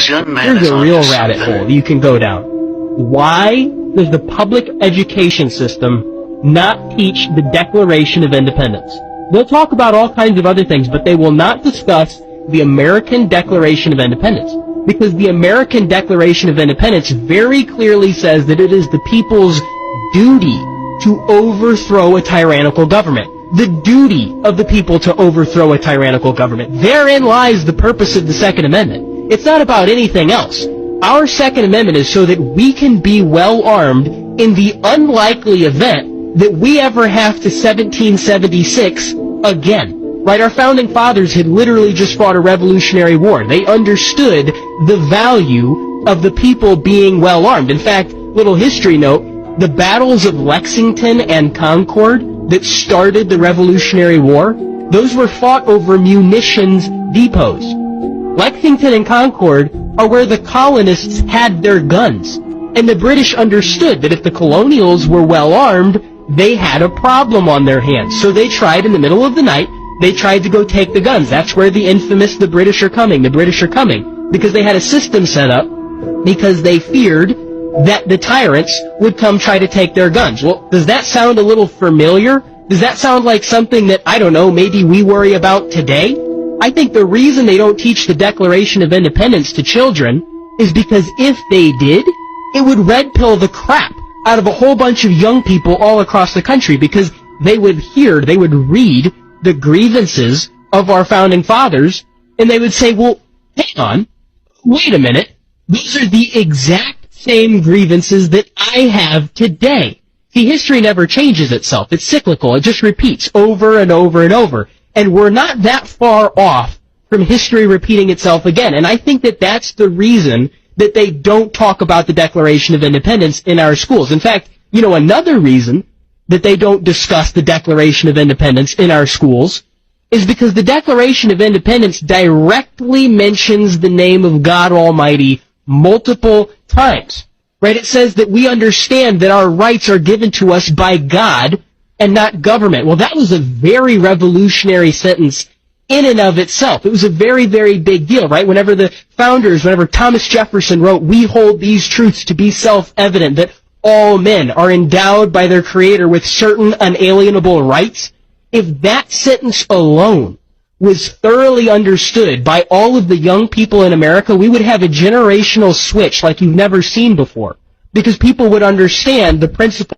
This young man Here's is a on real to rabbit something. hole you can go down. Why does the public education system not teach the Declaration of Independence? They'll talk about all kinds of other things, but they will not discuss the American Declaration of Independence. Because the American Declaration of Independence very clearly says that it is the people's duty to overthrow a tyrannical government. The duty of the people to overthrow a tyrannical government. Therein lies the purpose of the Second Amendment. It's not about anything else. Our Second Amendment is so that we can be well armed in the unlikely event that we ever have to 1776 again. Right? Our founding fathers had literally just fought a Revolutionary War. They understood the value of the people being well armed. In fact, little history note, the battles of Lexington and Concord that started the Revolutionary War, those were fought over munitions depots. Lexington and Concord are where the colonists had their guns. And the British understood that if the colonials were well armed, they had a problem on their hands. So they tried in the middle of the night, they tried to go take the guns. That's where the infamous the British are coming. Because they had a system set up because they feared that the tyrants would come try to take their guns. Well, does that sound a little familiar? Does that sound like something that, I don't know, maybe we worry about today? I think the reason they don't teach the Declaration of Independence to children is because if they did, it would red pill the crap out of a whole bunch of young people all across the country, because they would read the grievances of our founding fathers, and they would say, well, hang on, wait a minute, those are the exact same grievances that I have today. See, history never changes itself. It's cyclical. It just repeats over and over and over. And we're not that far off from history repeating itself again. And I think that that's the reason that they don't talk about the Declaration of Independence in our schools. In fact, you know, another reason that they don't discuss the Declaration of Independence in our schools is because the Declaration of Independence directly mentions the name of God Almighty multiple times. Right? It says that we understand that our rights are given to us by God and not government. Well, that was a very revolutionary sentence in and of itself. It was a very, very big deal, right? Whenever Thomas Jefferson wrote, "We hold these truths to be self-evident, that all men are endowed by their Creator with certain unalienable rights," if that sentence alone was thoroughly understood by all of the young people in America, we would have a generational switch like you've never seen before, because people would understand the principle